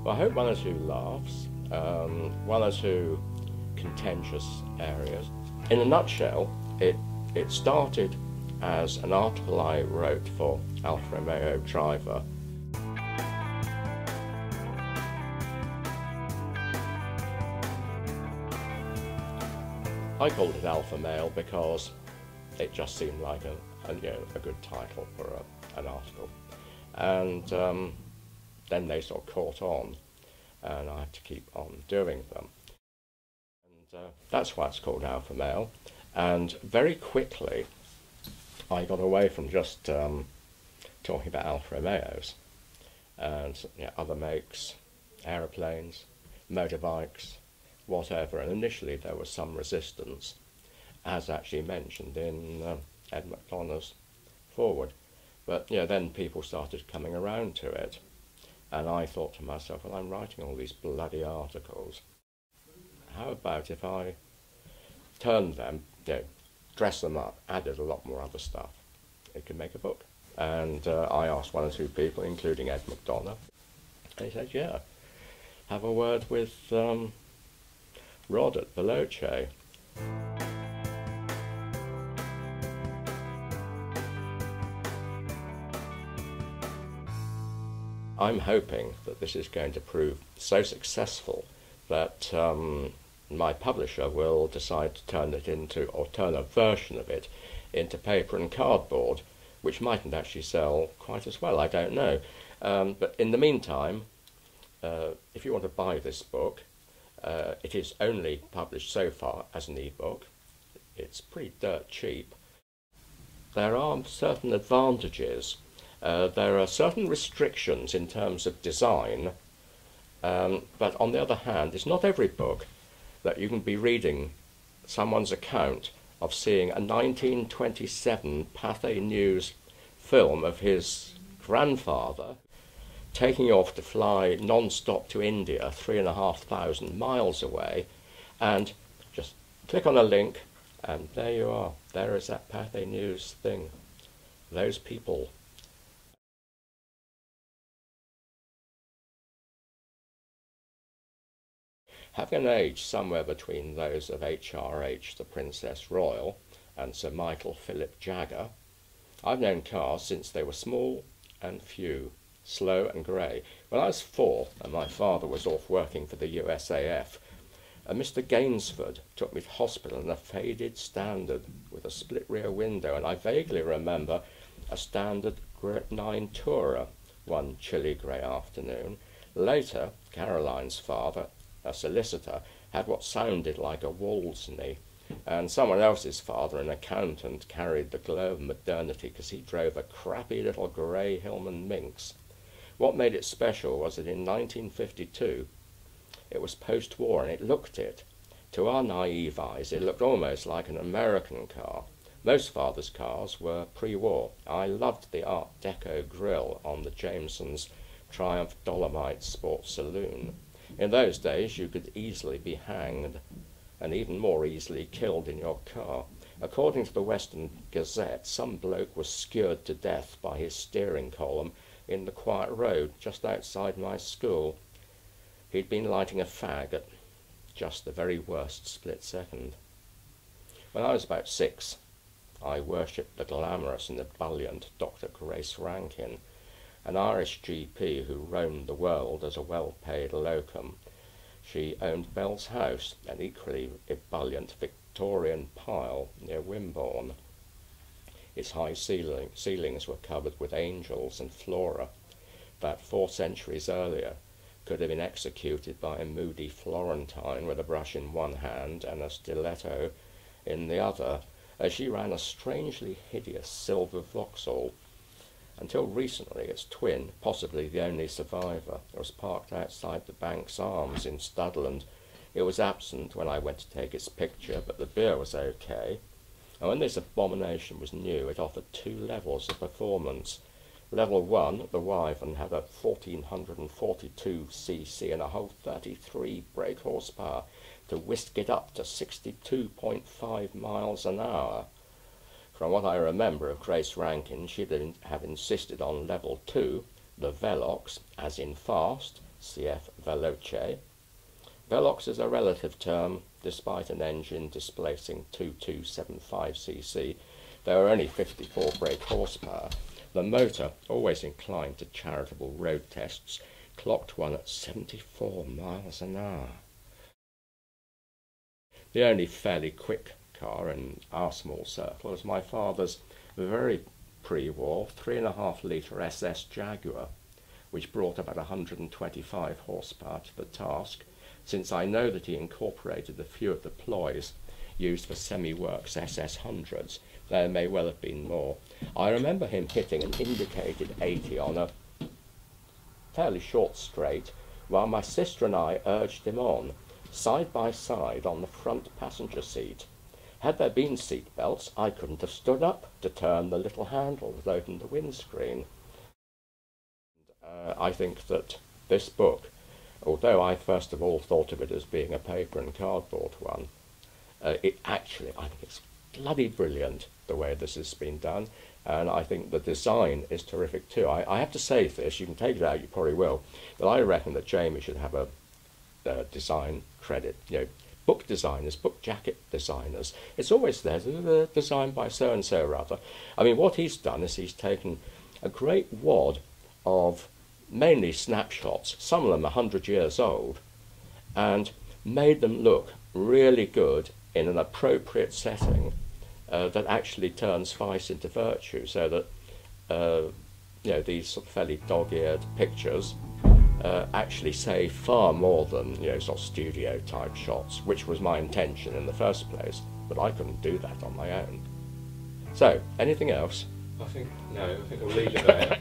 Well, I hope one or two laughs, one or two contentious areas. In a nutshell, it started as an article I wrote for Alfa Romeo Driver. I called it Alfa Mail because it just seemed like a good title for an article. And then they sort of caught on, and I had to keep on doing them. And that's why it's called Alfa Mail. And very quickly, I got away from just talking about Alfa Romeos and other makes, aeroplanes, motorbikes, whatever. And initially there was some resistance, as actually mentioned in Ed McDonough's foreword. But then people started coming around to it. And I thought to myself, well, I'm writing all these bloody articles. How about if I turned them, dress them up, added a lot more other stuff? It could make a book. And I asked one or two people, including Ed McDonough, and he said, yeah, have a word with Rod at Veloce. I'm hoping that this is going to prove so successful that my publisher will decide to turn it into, or turn a version of it into paper and cardboard, which mightn't actually sell quite as well, I don't know. But in the meantime, if you want to buy this book, it is only published so far as an ebook. It's pretty dirt cheap. There are certain advantages. There are certain restrictions in terms of design, but on the other hand, it's not every book that you can be reading someone's account of seeing a 1927 Pathé News film of his grandfather taking off to fly non-stop to India, 3,500 miles away, and just click on a link, and there you are. There is that Pathé News thing. Those people. Having an age somewhere between those of HRH, the Princess Royal, and Sir Michael Philip Jagger, I've known cars since they were small and few, slow and grey. When I was 4 and my father was off working for the USAF, Mr. Gainsford took me to hospital in a faded Standard with a split rear window, and I vaguely remember a Standard 9 Tourer one chilly grey afternoon. Later, Caroline's father, a solicitor, had what sounded like a Wolseley, and someone else's father, an accountant, carried the glow of modernity because he drove a crappy little grey Hillman Minx. What made it special was that in 1952 it was post-war, and it looked it. To our naive eyes, it looked almost like an American car. Most fathers' cars were pre-war. I loved the Art Deco grille on the Jameson's Triumph Dolomite Sports Saloon. In those days, you could easily be hanged, and even more easily killed in your car. According to the Western Gazette, some bloke was skewered to death by his steering column in the quiet road just outside my school. He'd been lighting a fag at just the very worst split second. When I was about 6, I worshipped the glamorous and ebullient Dr. Grace Rankin, an Irish GP who roamed the world as a well-paid locum. She owned Bell's House, an equally ebullient Victorian pile near Wimborne. Its high ceilings were covered with angels and flora that 4 centuries earlier could have been executed by a moody Florentine with a brush in one hand and a stiletto in the other, as she ran a strangely hideous silver Vauxhall. Until recently, its twin, possibly the only survivor, was parked outside the Bank's Arms in Studland. It was absent when I went to take its picture, but the beer was okay. And when this abomination was new, it offered 2 levels of performance. Level 1, the Wyvern, had a 1442 cc and a whole 33 brake horsepower to whisk it up to 62.5 miles an hour. From what I remember of Grace Rankin, she'd have insisted on level 2, the Veloce, as in fast, cf. Veloce. Velox is a relative term. Despite an engine displacing 2275cc, there are only 54 brake horsepower. The motor, always inclined to charitable road tests, clocked one at 74 miles an hour. The only fairly quick car in our small circle is my father's very pre-war 3.5 litre SS Jaguar, which brought about 125 horsepower to the task, since I know that he incorporated a few of the ploys used for semi-works SS hundreds. There may well have been more. I remember him hitting an indicated 80 on a fairly short straight, while my sister and I urged him on, side by side on the front passenger seat. Had there been seat belts, I couldn't have stood up to turn the little handle that opened the windscreen. I think that this book, although I first of all thought of it as being a paper and cardboard one, it actually, I think it's bloody brilliant the way this has been done, and I think the design is terrific too. I have to say this, you can take it out, you probably will, but I reckon that Jamie should have a design credit. You know, book designers, book jacket designers, it's always there, designed by so-and-so or other. I mean, what he's done is he's taken a great wad of mainly snapshots, some of them 100 years old, and made them look really good in an appropriate setting that actually turns vice into virtue, so that you know, these sort of fairly dog-eared pictures actually say far more than, you know, sort of studio type shots, which was my intention in the first place, but I couldn't do that on my own. So, anything else? I think we'll leave it there.